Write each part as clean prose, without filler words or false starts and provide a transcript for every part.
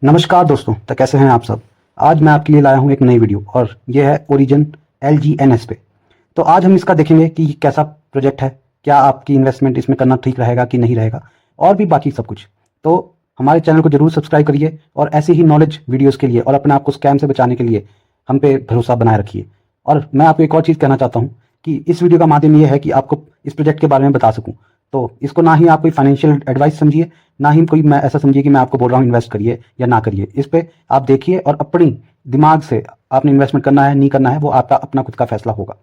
नमस्कार दोस्तों, तो कैसे हैं आप सब। आज मैं आपके लिए लाया हूं एक नई वीडियो और ये है ओरिजिन LGNS पे। तो आज हम इसका देखेंगे कि कैसा प्रोजेक्ट है, क्या आपकी इन्वेस्टमेंट इसमें करना ठीक रहेगा कि नहीं रहेगा, और भी बाकी सब कुछ। तो हमारे चैनल को जरूर सब्सक्राइब करिए और ऐसी ही नॉलेज वीडियोज़ के लिए और अपने आप को स्कैम से बचाने के लिए हम पे भरोसा बनाए रखिए। और मैं आपको एक और चीज़ कहना चाहता हूँ कि इस वीडियो का माध्यम ये है कि आपको इस प्रोजेक्ट के बारे में बता सकूँ। तो इसको ना ही आप कोई फाइनेंशियल एडवाइस समझिए, ना ही कोई मैं ऐसा समझिए कि मैं आपको बोल रहा हूँ इन्वेस्ट करिए या ना करिए। इस पे आप देखिए और अपनी दिमाग से आपने इन्वेस्टमेंट करना है नहीं करना है वो आपका अपना खुद का फैसला होगा।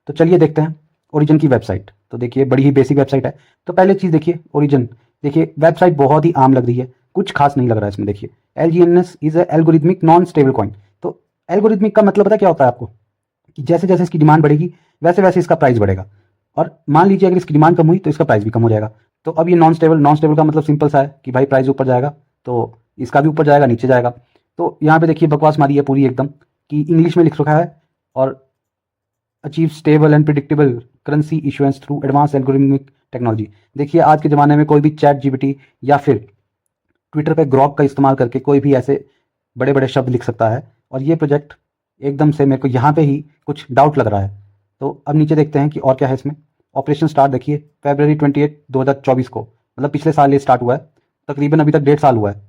तो चलिए देखते हैं ओरिजिन की वेबसाइट। तो देखिए बड़ी ही बेसिक वेबसाइट है। तो पहले चीज़ देखिए ओरिजिन, देखिए वेबसाइट बहुत ही आम लग रही है, कुछ खास नहीं लग रहा है इसमें। देखिए LGNS is a algorithmic non stable coin. तो एल्गोरिथमिक का मतलब पता क्या होता है आपको, कि जैसे जैसे इसकी डिमांड बढ़ेगी वैसे वैसे इसका प्राइस बढ़ेगा। और मान लीजिए अगर इसकी डिमांड कम हुई तो इसका प्राइस भी कम हो जाएगा। तो अब ये नॉन स्टेबल का मतलब सिंपल सा है कि भाई प्राइस ऊपर जाएगा तो इसका भी ऊपर जाएगा नीचे जाएगा। तो यहाँ पे देखिए बकवास मारी है पूरी एकदम, कि इंग्लिश में लिख रखा है और achieve stable and predictable currency issuance through advance algorithmic technology. देखिए आज के ज़माने में कोई भी चैट जीपीटी या फिर ट्विटर पे ग्रॉक का इस्तेमाल करके कोई भी ऐसे बड़े बड़े शब्द लिख सकता है। और ये प्रोजेक्ट एकदम से मेरे को यहाँ पे ही कुछ डाउट लग रहा है। तो अब नीचे देखते हैं कि और क्या है इसमें। ऑपरेशन स्टार्ट देखिए February 28 2024 को, मतलब पिछले साल ये स्टार्ट हुआ है। तकरीबन अभी तक 1.5 साल हुआ है।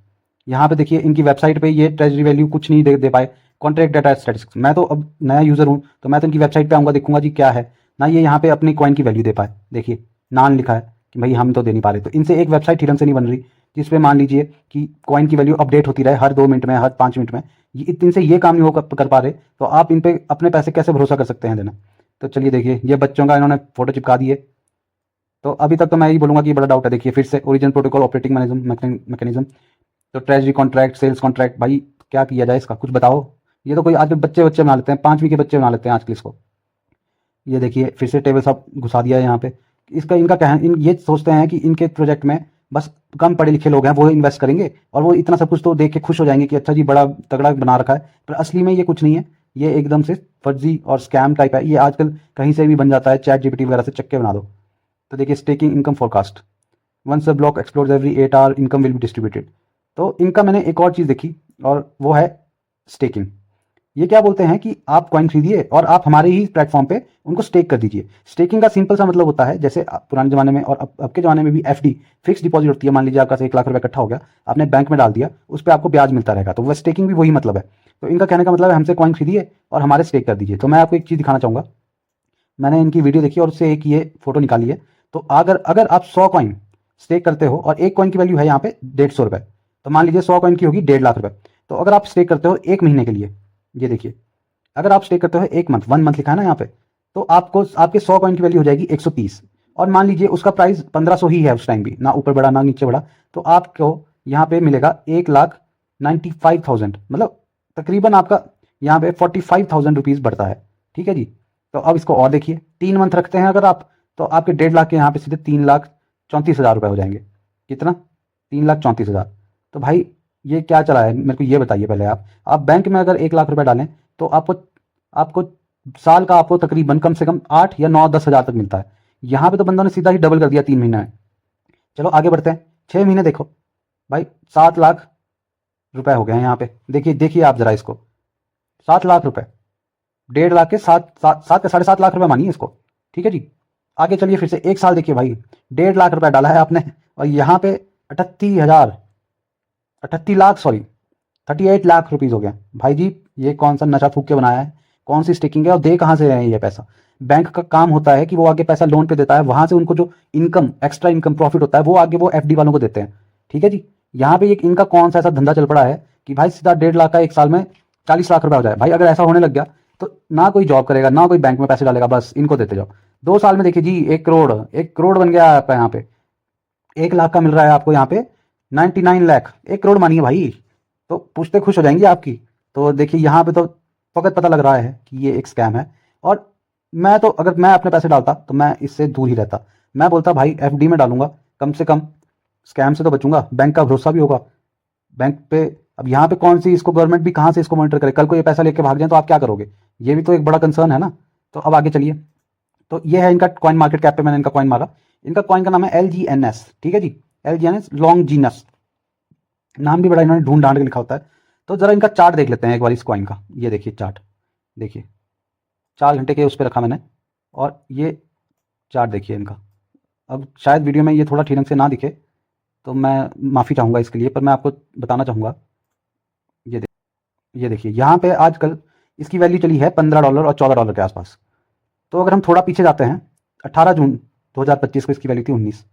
यहाँ पे देखिए इनकी वेबसाइट पे ये ट्रेजरी वैल्यू कुछ नहीं दे पाए। कॉन्ट्रैक्ट डाटा स्टैटिस्टिक्स, मैं तो अब नया यूज़र हूँ तो मैं तो इनकी वेबसाइट पे आऊँगा, देखूंगा जी क्या है ना। ये यहाँ पे अपनी कॉइन की वैल्यू दे पाए। देखिए नान लिखा है कि भाई हम तो दे नहीं पा रहे। तो इनसे एक वेबसाइट ही ढंग से नहीं बन रही जिसपे मान लीजिए कि कॉइन की वैल्यू अपडेट होती रहे हर 2 मिनट में, हर 5 मिनट में। इनसे ये काम नहीं हो कर पा रहे तो आप इन पे अपने पैसे कैसे भरोसा कर सकते हैं देना। तो चलिए देखिए ये बच्चों का इन्होंने फोटो चिपका दिए। तो अभी तक तो मैं यही बोलूंगा कि ये बड़ा डाउट है। देखिए फिर से ओरिजिन प्रोटोकॉल ऑपरेटिंग मैकेनिज्म। तो ट्रेजरी कॉन्ट्रैक्ट, सेल्स कॉन्ट्रैक्ट, भाई क्या किया जाए इसका कुछ बताओ। ये तो कोई आजकल बच्चे बच्चे बना लेते हैं, 5वीं के बच्चे बना लेते हैं आजकल इसको। ये देखिए फिर से टेबल सब घुसा दिया है यहाँ पे। इसका इनका क्या है, इन ये सोचते हैं कि इनके प्रोजेक्ट में बस कम पढ़े लिखे लोग हैं वो इन्वेस्ट करेंगे और वो इतना सब कुछ तो देख के खुश हो जाएंगे कि अच्छा जी बड़ा तगड़ा बना रखा है। पर असली में ये कुछ नहीं है, ये एकदम से फर्जी और स्कैम टाइप है। ये आजकल कहीं से भी बन जाता है, चैट जीपीटी वगैरह से चक्के बना दो। तो देखिए staking income forecast, once the block explores every 8 hour income will be distributed. तो इनका मैंने एक और चीज़ देखी और वो है स्टेकिंग। ये क्या बोलते हैं कि आप कॉइन खरीदिए और आप हमारे ही प्लेटफॉर्म पे उनको स्टेक कर दीजिए। स्टेकिंग का सिंपल सा मतलब होता है जैसे पुराने ज़माने में और अब के ज़माने में भी एफडी फिक्स डिपॉजिट होती है। मान लीजिए आपका 1 लाख रुपए इकट्ठा हो गया, आपने बैंक में डाल दिया, उस पर आपको ब्याज मिलता रहेगा। तो वह स्टेकिंग भी वही मतलब है। तो इनका कहने का मतलब है हमसे कॉइन खरीदिए और हमारे स्टेक कर दीजिए। तो मैं आपको एक चीज़ दिखाना चाहूँगा। मैंने इनकी वीडियो देखी और उससे एक ये फोटो निकाली है। तो अगर अगर आप 100 कॉइन स्टेक करते हो और एक कॉइन की वैल्यू है यहाँ पे 150 रुपये, तो मान लीजिए 100 कॉइन की होगी 1.5 लाख रुपए। तो अगर आप स्टेक करते हो 1 महीने के लिए, ये देखिए अगर आप स्टेक करते हो 1 मंथ, 1 मंथ लिखा है ना यहाँ पे, तो आपको आपके 100 कॉइन की वैल्यू हो जाएगी 130। और मान लीजिए उसका प्राइस 1500 ही है उस टाइम भी, ना ऊपर बढ़ा ना नीचे बढ़ा। तो आपको यहाँ पे मिलेगा 1,95,000, मतलब तकरीबन आपका यहाँ पे 45,000 रुपीज़ बढ़ता है। ठीक है जी। तो अब इसको और देखिए 3 मंथ रखते हैं अगर आप, तो आपके 1.5 लाख के यहाँ पे सीधे 3,34,000 रुपये हो जाएंगे। कितना? 3,34,000। तो भाई ये क्या चला है मेरे को ये बताइए पहले। आप बैंक में अगर 1 लाख रुपए डालें तो आपको आपको साल का आपको तकरीबन कम से कम 8 या 9 10 हज़ार तक मिलता है। यहाँ पे तो बंदों ने सीधा ही डबल कर दिया 3 महीने में। चलो आगे बढ़ते हैं, 6 महीने देखो भाई, 7 लाख रुपए हो गए हैं यहाँ पे। देखिए देखिए आप जरा इसको, 7 लाख रुपए, 1.5 लाख के 7.5 लाख रुपए मानिए इसको। ठीक है जी। आगे चलिए फिर से 1 साल देखिए भाई, 1.5 लाख रुपए डाला है आपने और यहाँ पे 38 लाख, सॉरी 38 लाख रुपीज़ हो गया। भाई जी ये कौन सा नशा फूक के बनाया है, कौन सी स्टिकिंग है और दे कहाँ से रहे हैं ये पैसा। बैंक का काम होता है कि वो आगे पैसा लोन पे देता है, वहां से उनको जो इनकम एक्स्ट्रा इनकम प्रॉफिट होता है वो आगे वो एफडी वालों को देते हैं। ठीक है जी। यहाँ पे एक इनका कौन सा ऐसा धंधा चल पड़ा है कि भाई सीधा 1.5 लाख का 1 साल में 40 लाख रुपए हो जाए। भाई अगर ऐसा होने लग गया तो ना कोई जॉब करेगा ना कोई बैंक में पैसे डालेगा, बस इनको देते जाओ। 2 साल में देखिए जी 1 करोड़, 1 करोड़ बन गया आपका यहाँ पे। 1 लाख का मिल रहा है आपको यहाँ पे 99 लाख, 1 करोड़ मानिए भाई। तो पूछते खुश हो जाएंगी आपकी। तो देखिए यहाँ पे तो फकत पता लग रहा है कि ये एक स्कैम है। और मैं तो अगर मैं अपने पैसे डालता तो मैं इससे दूर ही रहता। मैं बोलता भाई एफडी में डालूंगा, कम से कम स्कैम से तो बचूंगा, बैंक का भरोसा भी होगा बैंक पे। अब यहाँ पे कौन सी इसको गवर्नमेंट भी कहाँ से इसको मॉनिटर करे, कल को ये पैसा लेके भाग जाए तो आप क्या करोगे। ये भी तो एक बड़ा कंसर्न है ना। तो अब आगे चलिए। तो ये है इनका कॉइन मार्केट कैप पे मैंने इनका कॉइन मारा। इनका कॉइन का नाम है LGNS। ठीक है जी, LGNS लॉन्ग जीनस। नाम भी बड़ा इन्होंने ढूंढ ढांड के लिखा होता है। तो ज़रा इनका चार्ट देख लेते हैं एक बार इस कॉइन का। ये देखिए चार्ट, देखिए 4 घंटे के उस पर रखा मैंने, और ये चार्ट देखिए इनका। अब शायद वीडियो में ये थोड़ा ठीक ढंग से ना दिखे, तो मैं माफ़ी चाहूँगा इसके लिए, पर मैं आपको बताना चाहूँगा। ये देखिए यहाँ पे आजकल इसकी वैल्यू चली है $15 और $14 के आसपास। तो अगर हम थोड़ा पीछे जाते हैं, 18 जून 2025 को इसकी वैल्यू थी 19,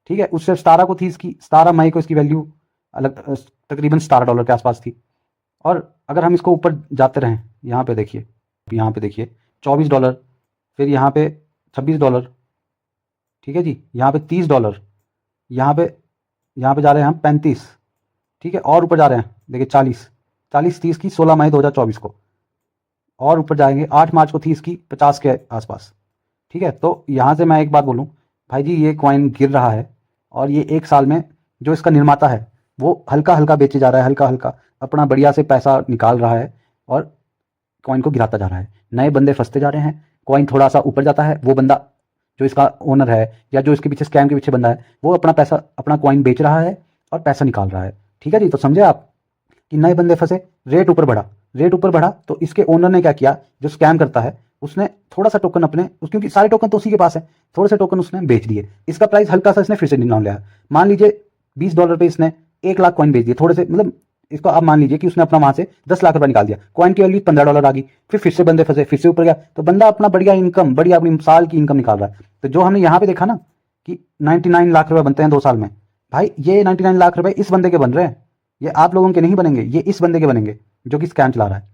ठीक है। उससे 17 को थी इसकी, 17 मई को इसकी वैल्यू अलग तकरीबन $17 के आसपास थी। और अगर हम इसको ऊपर जाते रहें, यहाँ पे देखिए $24, फिर यहाँ पे $26, ठीक है जी, यहाँ पे $30, यहाँ पे जा रहे हैं हम 35, ठीक है, और ऊपर जा रहे हैं देखिए 40 30 की 16 मई 2024 को, और ऊपर जाएंगे 8 मार्च को थी इसकी 50 के आसपास, ठीक है। तो यहाँ से मैं एक बात बोलूँ भाई जी, ये कॉइन गिर रहा है, और ये एक साल में जो इसका निर्माता है वो हल्का हल्का बेचे जा रहा है, हल्का हल्का अपना बढ़िया से पैसा निकाल रहा है, और कॉइन को गिराता जा रहा है। नए बंदे फंसते जा रहे हैं, कॉइन थोड़ा सा ऊपर जाता है, वो बंदा जो इसका ओनर है या जो इसके पीछे स्कैम के पीछे बंदा है, वो अपना पैसा, अपना कॉइन बेच रहा है और पैसा निकाल रहा है, ठीक है जी। तो समझे आप कि नए बंदे फंसे, रेट ऊपर बढ़ा, रेट ऊपर बढ़ा, तो इसके ओनर ने क्या किया, जो स्कैम करता है उसने थोड़ा सा टोकन अपने, क्योंकि सारे टोकन तो उसी के पास है, थोड़े से टोकन उसने बेच दिए। इसका प्राइस हल्का सा इसने फिर से डाउन लिया। मान लीजिए $20 पे इसने 1 लाख कॉइन बेच दिए, थोड़े से, मतलब इसको आप मान लीजिए कि उसने अपना वहां से 10 लाख रुपए निकाल दिया, कॉइन की वैल्यू $15 आ गई, फिर से बंदे फंसे, फिर से ऊपर गया, तो बंदा अपना बढ़िया इनकम, बढ़िया अपनी साल की इनकम निकाल रहा है। तो जो हमने यहाँ पे देखा ना कि 99 लाख रुपए बनते हैं 2 साल में, भाई ये 99 लाख रुपए इस बंदे के बन रहे हैं, ये आप लोगों के नहीं बनेंगे, ये इस बंदे के बनेंगे जो कि स्कैम चला रहा है।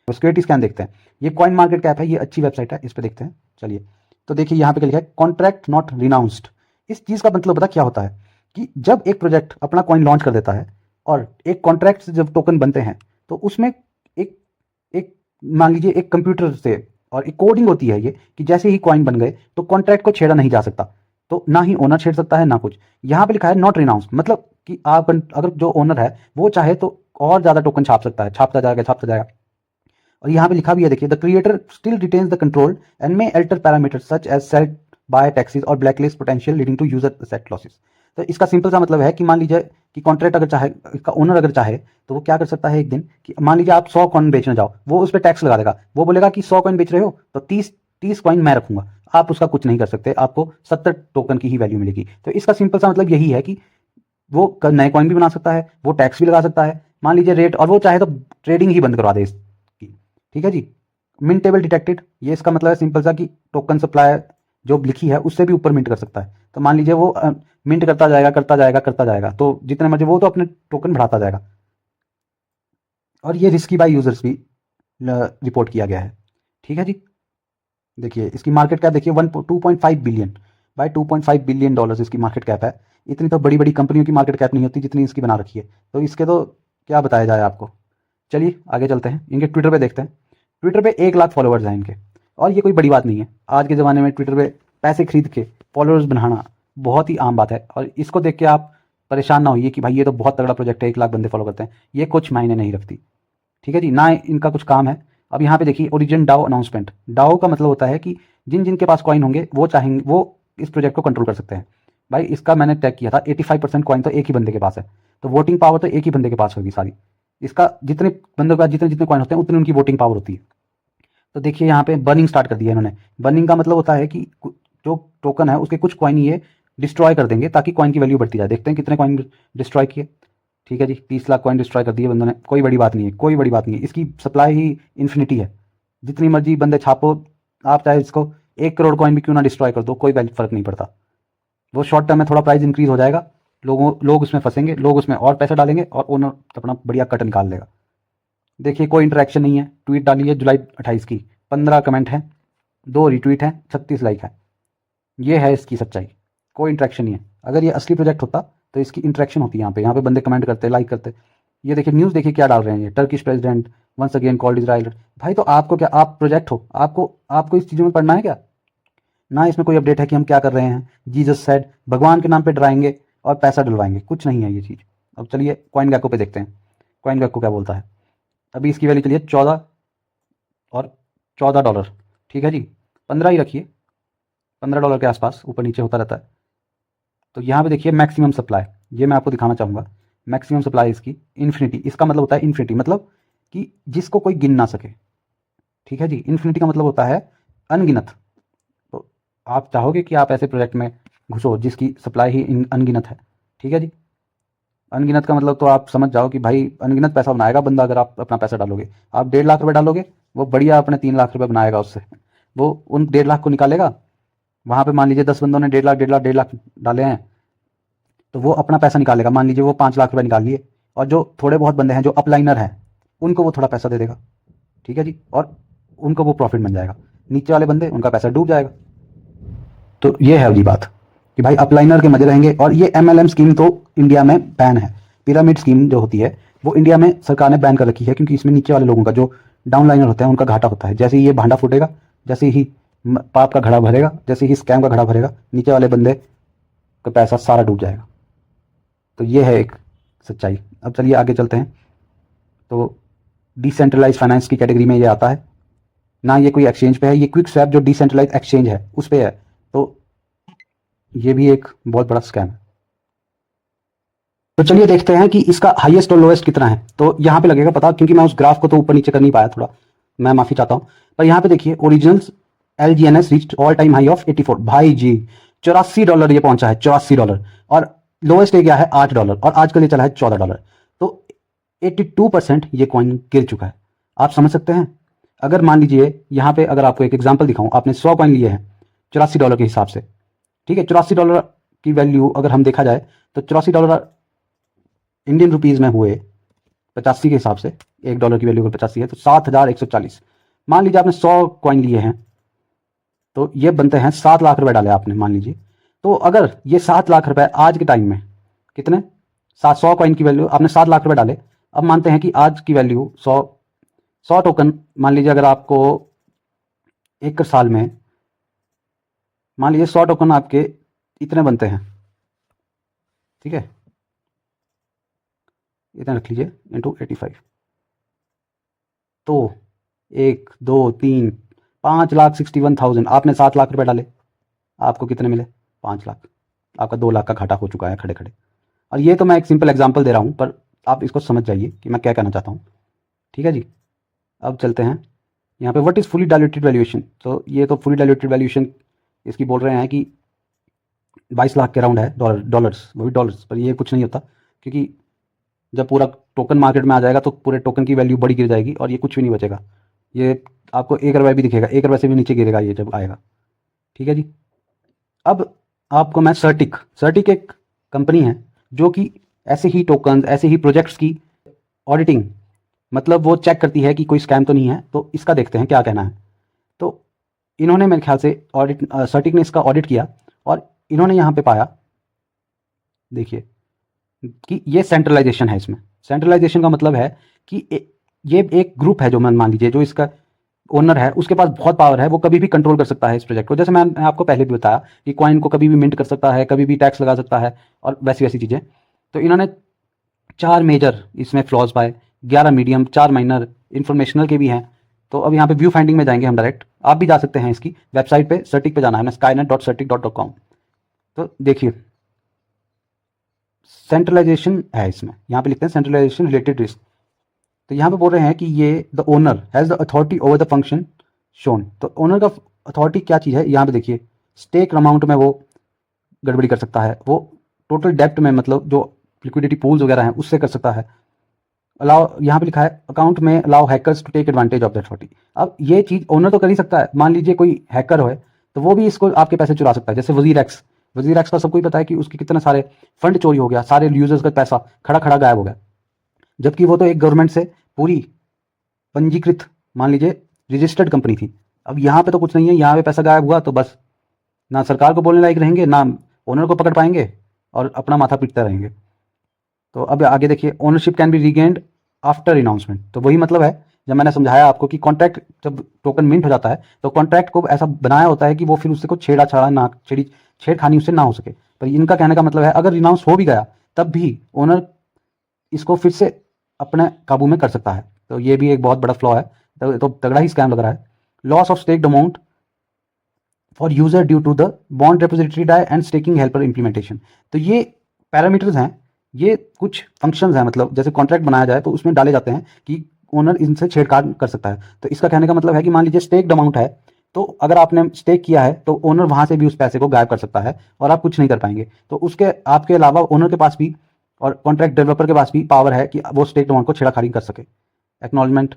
तो सिक्योरिटी स्कैम देखते हैं, ये कॉइन मार्केट कैप है, ये अच्छी वेबसाइट है, इस पर देखते हैं। चलिए, तो देखिए यहाँ पे क्या लिखा है, कॉन्ट्रैक्ट नॉट रिनाउंस्ड। इस चीज़ का मतलब पता क्या होता है कि जब एक प्रोजेक्ट अपना कॉइन लॉन्च कर देता है और एक कॉन्ट्रैक्ट से जब टोकन बनते हैं, तो उसमें एक एक मान लीजिए एक कंप्यूटर से और एक कोडिंग होती है ये, कि जैसे ही कॉइन बन गए तो कॉन्ट्रैक्ट को छेड़ा नहीं जा सकता, तो ना ही ओनर छेड़ सकता है ना कुछ। यहाँ पे लिखा है नॉट रिनाउंस्ड, मतलब कि आप अगर जो ओनर है वो चाहे तो और ज्यादा टोकन छाप सकता है, छापता जाएगा छापता जाएगा। और यहाँ पे लिखा भी है, देखिए, the creator still retains the control and may alter parameters such as sell buy taxes और blacklist potential leading to user asset losses. तो इसका सिंपल सा मतलब है कि मान लीजिए कि कॉन्ट्रैक्ट अगर चाहे, इसका ओनर अगर चाहे, तो वो क्या कर सकता है एक दिन, कि मान लीजिए आप 100 कॉइन बेचने जाओ, वो उस पर टैक्स लगा देगा, वो बोलेगा कि 100 कॉइन बेच रहे हो तो 30 कॉइन मैं रखूंगा, आप उसका कुछ नहीं कर सकते, आपको 70 टोकन की ही वैल्यू मिलेगी। तो इसका सिंपल सा मतलब यही है कि वो नए कॉइन भी बना सकता है, वो टैक्स भी लगा सकता है, मान लीजिए रेट, और वो चाहे तो ट्रेडिंग ही बंद करवा दे इसकी, ठीक है जी। मिंट टेबल डिटेक्टेड, ये इसका मतलब है सिंपल सा कि टोकन सप्लाई जो लिखी है उससे भी ऊपर मिंट कर सकता है। तो मान लीजिए वो मिंट करता जाएगा करता जाएगा करता जाएगा, तो जितने मर्जी वो तो अपने टोकन बढ़ाता जाएगा। और ये रिस्की बाय यूजर्स भी रिपोर्ट किया गया है, ठीक है जी। देखिए इसकी मार्केट कैप देखिए 2.5 बिलियन बाय $2.5 बिलियन इसकी मार्केट कैप है। इतनी तो बड़ी बड़ी कंपनियों की मार्केट कैप नहीं होती जितनी इसकी बना रखी है, तो इसके तो क्या बताया जाए आपको। चलिए आगे चलते हैं, इनके ट्विटर पे देखते हैं। ट्विटर पे 1 लाख फॉलोअर्स हैं इनके, और ये कोई बड़ी बात नहीं है। आज के ज़माने में ट्विटर पे पैसे खरीद के फॉलोअर्स बनाना बहुत ही आम बात है, और इसको देख के आप परेशान ना होइए कि भाई ये तो बहुत तगड़ा प्रोजेक्ट है, 1 लाख बंदे फॉलो करते हैं, ये कुछ मायने नहीं रखती, ठीक है जी, ना इनका कुछ काम है। अब यहाँ पे देखिए ओरिजिन डाओ अनाउंसमेंट, डाओ का मतलब होता है कि जिन जिन के पास कॉइन होंगे वो चाहेंगे, वो इस प्रोजेक्ट को कंट्रोल कर सकते हैं। भाई इसका मैंने चेक किया था, 85% कॉइन तो एक ही बंदे के पास है, तो वोटिंग पावर तो एक ही बंदे के पास होगी सारी। इसका जितने बंदों के पास जितने जितने कॉइन होते हैं उतनी उनकी वोटिंग पावर होती है। तो देखिए यहाँ पे बर्निंग स्टार्ट कर दिया इन्होंने। बर्निंग का मतलब होता है कि जो टोकन है उसके कुछ कॉइन ये डिस्ट्रॉय कर देंगे ताकि कॉइन की वैल्यू बढ़ती जाए। देखते हैं कितने कॉइन डिस्ट्रॉय किए, ठीक है जी, 30 लाख कॉइन डिस्ट्रॉय कर दिए बंदों ने, कोई बड़ी बात नहीं है, कोई बड़ी बात नहीं है, इसकी सप्लाई ही इन्फिनिटी है, जितनी मर्जी बंदे छापो, आप चाहे इसको 1 करोड़ कॉइन भी क्यों ना डिस्ट्रॉय कर दो, कोई फर्क नहीं पड़ता। वो शॉर्ट टर्म में थोड़ा प्राइस इंक्रीज हो जाएगा, लोग उसमें फंसेंगे, लोग उसमें और पैसा डालेंगे और ओनर अपना बढ़िया कट निकाल लेगा। देखिए कोई इंटरेक्शन नहीं है, ट्वीट डाली है जुलाई 28 की, 15 कमेंट हैं, 2 रिट्वीट हैं, 36 लाइक है, ये है इसकी सच्चाई। कोई इंटरेक्शन नहीं है। अगर ये असली प्रोजेक्ट होता तो इसकी इंटरेक्शन होती, यहाँ पे बंदे कमेंट करते, लाइक करते। ये देखिए न्यूज़ देखिए क्या डाल रहे हैं, ये Turkish president once again called Israel. भाई तो आपको क्या, आप प्रोजेक्ट हो, आपको आपको इस चीज़ों में पढ़ना है क्या? ना इसमें कोई अपडेट है कि हम क्या कर रहे हैं, जीसस सेड, भगवान के नाम पे डराएंगे और पैसा डलवाएंगे, कुछ नहीं है ये चीज़। अब चलिए कॉइन गैक्को पे देखते हैं, कॉइन गैक्को क्या बोलता है। अभी इसकी वैल्यू चलिए 14 और $14, ठीक है जी, 15 ही रखिए, $15 के आसपास ऊपर नीचे होता रहता है। तो यहाँ पे देखिए मैक्सिमम सप्लाई, ये मैं आपको दिखाना चाहूँगा। मैक्सिमम सप्लाई इसकी इन्फिनिटी, इसका मतलब होता है इन्फिनिटी, मतलब कि जिसको कोई गिन ना सके। ठीक है जी, इन्फिनिटी का मतलब होता है अनगिनत। तो आप चाहोगे कि आप ऐसे प्रोजेक्ट में घुसो जिसकी सप्लाई ही अनगिनत है। ठीक है जी, अनगिनत का मतलब तो आप समझ जाओ कि भाई अनगिनत पैसा बनाएगा बंदा अगर आप अपना पैसा डालोगे। आप 1.5 लाख रुपए डालोगे, वो बढ़िया अपने 3 लाख रुपए बनाएगा उससे। वो उन 1.5 लाख को निकालेगा, वहां पे मान लीजिए 10 बंदों ने 1.5 लाख 1.5 लाख 1.5 लाख डाले हैं, तो वो अपना पैसा निकालेगा। मान लीजिए वो 5 लाख रुपए निकाल लिए, और जो थोड़े बहुत बंदे हैं जो अपलाइनर हैं उनको वो थोड़ा पैसा दे देगा। ठीक है जी, और उनको वो प्रॉफिट बन जाएगा। नीचे वाले बंदे, उनका पैसा डूब जाएगा। तो ये है अगली बात कि भाई अपलाइनर के मजे रहेंगे। और ये MLM स्कीम तो इंडिया में बैन है। पिरामिड स्कीम जो होती है वो इंडिया में सरकार ने बैन कर रखी है, क्योंकि इसमें नीचे वाले लोगों का, जो डाउनलाइनर होते हैं, उनका घाटा होता है। जैसे ही ये भांडा फूटेगा, जैसे ही पाप का घड़ा भरेगा, जैसे ही स्कैम का घड़ा भरेगा, नीचे वाले बंदे का पैसा सारा डूब जाएगा। तो ये है एक सच्चाई। अब चलिए आगे चलते हैं। तो डिसेंट्रलाइज फाइनेंस की कैटेगरी में ये आता है ना। ये कोई एक्सचेंज पे है, ये क्विक स्वैप जो डिसेंट्रलाइज एक्सचेंज है उस पे है। तो ये भी एक बहुत बड़ा स्कैम है। तो चलिए देखते हैं कि इसका हाईएस्ट और लोएस्ट कितना है। तो यहाँ पे लगेगा पता, क्योंकि मैं उस ग्राफ को तो ऊपर नीचे कर नहीं पाया, थोड़ा मैं माफी चाहता हूँ। पर यहाँ पे देखिए, original LGNS reached all time high of 84। भाई जी, $84 ये पहुंचा है, $84। और लोएस्ट ये गया है $8, और आजकल ये चला है $14। तो 82% ये कॉइन गिर चुका है। आप समझ सकते हैं। अगर मान लीजिए यहाँ पे अगर आपको एक एग्जाम्पल दिखाऊं, आपने 100 कॉइन लिए हैं $84 के हिसाब से। ठीक है, $84 की वैल्यू अगर हम देखा जाए तो $84 इंडियन रुपीज में हुए 85 के हिसाब से, $1 की वैल्यू अगर 85 है तो 7,140। मान लीजिए आपने 100 कॉइन लिए हैं, तो ये बनते हैं 7 लाख रुपए डाले आपने, मान लीजिए। तो अगर ये 7 लाख रुपए आज के टाइम में कितने, 700 कॉइन की वैल्यू आपने 7 लाख रुपए डाले। अब मानते हैं कि आज की वैल्यू 100 टोकन, मान लीजिए अगर आपको एक साल में, मान लीजिए 100 टोकन आपके इतने बनते हैं। ठीक है, इतना रख लीजिए इंटू 85। तो 1 2 3 5,61,000, आपने 7 लाख रुपए डाले, आपको कितने मिले, 5 लाख। आपका 2 लाख का घाटा हो चुका है खड़े खड़े। और ये तो मैं एक सिंपल एग्जांपल दे रहा हूँ, पर आप इसको समझ जाइए कि मैं क्या कहना चाहता हूँ। ठीक है जी, अब चलते हैं यहाँ पे what is fully diluted valuation. तो ये तो फुली डायल्यूटेड वैल्यूएशन इसकी बोल रहे हैं कि 22 लाख के राउंड है, डॉलर्स, वो भी डॉलर्स। पर ये कुछ नहीं होता, क्योंकि जब पूरा टोकन मार्केट में आ जाएगा तो पूरे टोकन की वैल्यू बड़ी गिर जाएगी और ये कुछ भी नहीं बचेगा। ये आपको 1 रुपये भी दिखेगा, 1 रुपये से भी नीचे गिरेगा ये जब आएगा। ठीक है जी, अब आपको मैं सर्टिक एक कंपनी है जो कि ऐसे ही टोकन, ऐसे ही प्रोजेक्ट्स की ऑडिटिंग, मतलब वो चेक करती है कि कोई स्कैम तो नहीं है। तो इसका देखते हैं क्या कहना है। तो इन्होंने मेरे ख्याल से सर्टिक ने इसका ऑडिट किया, और इन्होंने यहाँ पे पाया, देखिए, कि ये सेंट्रलाइजेशन है। इसमें सेंट्रलाइजेशन का मतलब है कि ये एक ग्रुप है जो मान लीजिए जो इसका ओनर है, उसके पास बहुत पावर है, वो कभी भी कंट्रोल कर सकता है इस प्रोजेक्ट को। जैसे मैंने आपको पहले भी बताया कि कॉइन को कभी भी मिंट कर सकता है, कभी भी टैक्स लगा सकता है, और वैसी वैसी चीज़ें। तो इन्होंने 4 मेजर इसमें फ्लॉज पाए, 11 मीडियम, 4 माइनर, इंफॉर्मेशनल के भी हैं। तो अब यहाँ पे व्यू फाइंडिंग में जाएंगे हम डायरेक्ट, आप भी जा सकते हैं इसकी वेबसाइट पे, सर्टिक पे जाना है, skynet.certic.com। तो देखिए, सेंट्रलाइजेशन है इसमें, यहाँ पे लिखते हैं सेंट्रलाइजेशन रिलेटेड रिस्क। तो यहाँ पे बोल रहे हैं कि ये the owner has the authority over the function shown. तो ओनर का अथॉरिटी क्या चीज़ है, यहाँ पे देखिए, स्टेक अमाउंट में वो गड़बड़ी कर सकता है, वो टोटल डेप्ट में, मतलब जो लिक्विडिटी पूल्स वगैरह हैं उससे कर सकता है। अलाउ, यहाँ पे लिखा है अकाउंट में allow hackers to take advantage of that authority. अब ये चीज़ ओनर तो कर ही सकता है, मान लीजिए कोई हैकर हो तो वो भी इसको आपके पैसे चुरा सकता है। जैसे वजीर एक्स का सबको ही पता है कि उसके कितने सारे फंड चोरी हो गया, सारे यूजर्स का पैसा खड़ा खड़ा गायब हो गया, जबकि वो तो एक गवर्नमेंट से पूरी पंजीकृत, मान लीजिए रजिस्टर्ड कंपनी थी। अब यहाँ पे तो कुछ नहीं है, यहाँ पे पैसा गायब हुआ तो बस ना सरकार को बोलने लायक रहेंगे, ना ओनर को पकड़ पाएंगे, और अपना माथा पीटते रहेंगे। तो अब आगे देखिए, ownership can be regained after announcement. तो वही मतलब है जब मैंने समझाया आपको कि कॉन्ट्रैक्ट जब टोकन मिंट हो जाता है तो कॉन्ट्रैक्ट को ऐसा बनाया होता है कि वो फिर उससे को छेड़खानी उससे ना हो सके। पर इनका कहने का मतलब है अगर रिनाउंस हो भी गया तब भी ओनर इसको फिर से अपने काबू में कर सकता है। तो ये भी एक बहुत बड़ा फ्लॉ है, तो तगड़ा ही स्कैम लग रहा है। Loss of staked amount for user due to the bond repository die and staking helper implementation. तो ये पैरामीटर्स हैं ये कुछ फंक्शंस हैं, मतलब जैसे कॉन्ट्रैक्ट बनाया जाए तो उसमें डाले जाते हैं कि ओनर इनसे छेड़छाड़ कर सकता है। तो इसका कहने का मतलब है कि मान लीजिए स्टेक्ड अमाउंट है, तो अगर आपने स्टेक किया है तो ओनर वहां से भी उस पैसे को गायब कर सकता है और आप कुछ नहीं कर पाएंगे। तो उसके आपके अलावा ओनर के पास भी और कॉन्ट्रैक्ट डेवलपर के पास भी पावर है कि वो स्टेक्ड अमाउंट को छेड़ाछाड़ी कर सके। एक्नॉलेजमेंट।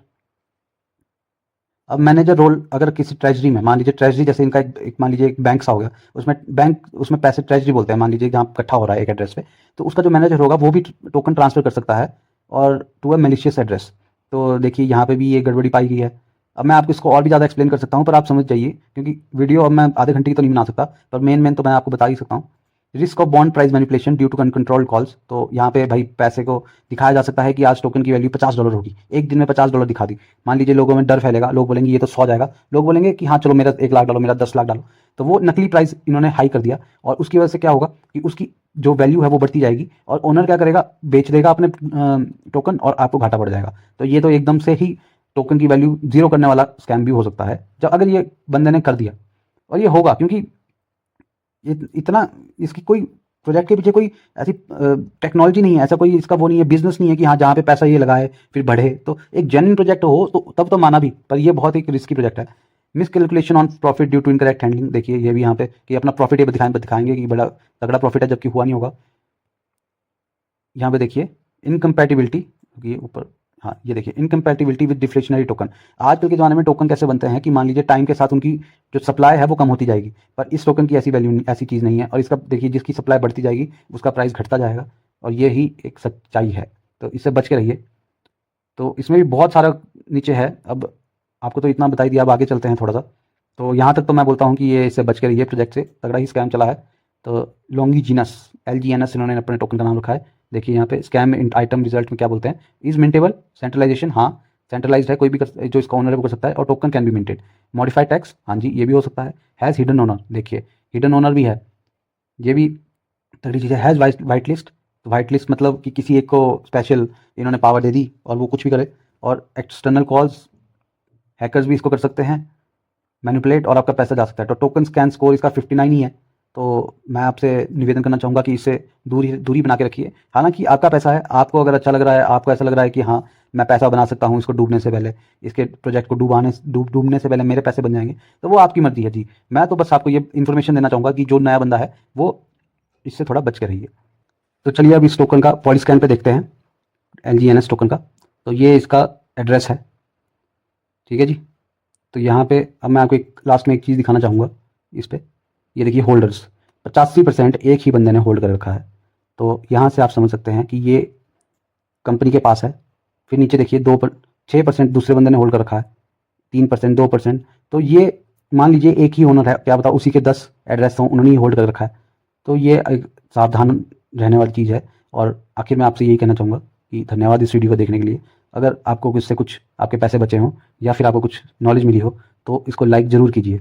अब मैनेजर रोल अगर किसी ट्रेजरी में, मान लीजिए ट्रेजरी जैसे इनका एक मान लीजिए एक बैंक सा हो गया, उसमें बैंक, उसमें पैसे ट्रेजरी बोलते हैं, मान लीजिए जहाँ इकट्ठा हो रहा है एक एड्रेस पे, तो उसका जो मैनेजर होगा वो भी टोकन ट्रांसफर कर सकता है और टू अ मैलिशियस एड्रेस। तो देखिए यहाँ पे भी ये गड़बड़ी पाई गई है। अब मैं आपको इसको और भी ज़्यादा एक्सप्लेन कर सकता हूँ, पर आप समझ जाइए, क्योंकि वीडियो अब मैं आधे घंटे की तो नहीं बना सकता, पर मेन तो मैं आपको बता ही सकता हूँ। Risk of bond price manipulation due to uncontrolled calls. तो यहाँ पे भाई पैसे को दिखाया जा सकता है कि आज टोकन की वैल्यू $50 होगी, एक दिन में $50 दिखा दी। मान लीजिए लोगों में डर फैलेगा, लोग बोलेंगे ये तो 100 जाएगा, लोग बोलेंगे कि हाँ चलो मेरा 1 लाख डालो, मेरा 10 लाख डालो। तो वो नकली प्राइस इन्होंने हाई कर दिया और उसकी वजह से क्या होगा कि उसकी जो वैल्यू है वो बढ़ती जाएगी और ओनर क्या करेगा, बेच देगा अपने टोकन और आपको घाटा बढ़ जाएगा। तो ये तो एकदम से ही टोकन की वैल्यू जीरो करने वाला स्कैम भी हो सकता है, जब अगर ये बंदे ने कर दिया। और ये होगा क्योंकि इतना इसकी कोई प्रोजेक्ट के पीछे कोई ऐसी टेक्नोलॉजी नहीं है, ऐसा कोई इसका वो नहीं है, बिजनेस नहीं है कि हाँ जहाँ पे पैसा ये लगाए फिर बढ़े। तो एक जेन्युइन प्रोजेक्ट हो तो तब तो माना भी, पर ये बहुत एक रिस्की प्रोजेक्ट है। Miscalculation on profit due to incorrect handling. देखिए ये भी यहाँ पे कि अपना प्रॉफिट ये दिखाएंगे कि बड़ा तगड़ा प्रॉफिट है, जबकि हुआ नहीं होगा। यहाँ पे देखिए इनकम्पैटिबिलिटी, ये ऊपर, हाँ ये देखिए इनकम्पैटिबिलिटी विद डिफ्लेशनरी टोकन। आजकल के ज़माने में टोकन कैसे बनते हैं कि मान लीजिए टाइम के साथ उनकी जो सप्लाई है वो कम होती जाएगी, पर इस टोकन की ऐसी वैल्यू, ऐसी चीज़ नहीं है। और इसका देखिए जिसकी सप्लाई बढ़ती जाएगी उसका प्राइस घटता जाएगा, और ये ही एक सच्चाई है। तो इससे बच के रहिए। तो इसमें भी बहुत सारा नीचे है, अब आपको तो इतना बता ही दिया, अब आगे चलते हैं थोड़ा सा। तो यहाँ तक तो मैं बोलता हूँ कि ये इससे बच के रहिए, प्रोजेक्ट से तगड़ा ही स्कैम चला है। तो लॉन्गीजीनस, LGNS इन्होंने अपने टोकन का नाम रखा है। देखिए यहाँ पे स्कैम आइटम रिजल्ट में क्या बोलते हैं, इज मिंटेबल, सेंट्रलाइजेशन, हाँ सेंट्रलाइज्ड है, कोई भी जो इसका ओनर है वो कर सकता है, और token can be minted. Modified tax, हाँ जी ये भी हो सकता है। हैज़ हिडन ओनर, देखिए हिडन ओनर भी है, ये भी तगड़ी चीज़ है। हैज़ वाइट लिस्ट, तो वाइट लिस्ट मतलब कि किसी एक को स्पेशल इन्होंने पावर दे दी और वो कुछ भी करे। और एक्सटर्नल कॉल्स, हैकर्स भी इसको कर सकते हैं मैनिपुलेट, और आपका पैसा जा सकता है। तो टोकन स्कैन स्कोर इसका 59 ही है। तो मैं आपसे निवेदन करना चाहूँगा कि इससे दूरी बना के रखिए। हालांकि आपका पैसा है, आपको अगर अच्छा लग रहा है, आपको ऐसा लग रहा है कि हाँ मैं पैसा बना सकता हूँ इसको डूबने से पहले, इसके प्रोजेक्ट को डूबने से पहले मेरे पैसे बन जाएंगे, तो वो आपकी मर्जी है जी। मैं तो बस आपको ये इन्फॉर्मेशन देना चाहूँगा कि जो नया बंदा है वो इससे थोड़ा बच के रहिए। तो चलिए अब इस टोकन का पॉलीस्कैन पे देखते हैं, LGNS टोकन का। तो ये इसका एड्रेस है, ठीक है जी। तो यहाँ पे अब मैं आपको एक लास्ट में एक चीज़ दिखाना चाहूँगा इस पर। ये देखिए होल्डर्स, 85% एक ही बंदे ने होल्ड कर रखा है। तो यहाँ से आप समझ सकते हैं कि ये कंपनी के पास है। फिर नीचे देखिए 6% दूसरे बंदे ने होल्ड कर रखा है, 3%, 2%। तो ये मान लीजिए एक ही ओनर है, क्या पता उसी के 10 एड्रेस हों, उन्होंने ही होल्ड कर रखा है। तो ये एक सावधान रहने वाली चीज़ है। और आखिर में आपसे यही कहना चाहूँगा कि धन्यवाद इस वीडियो को देखने के लिए। अगर आपको इससे कुछ आपके पैसे बचे हों या फिर आपको कुछ नॉलेज मिली हो तो इसको लाइक ज़रूर कीजिए।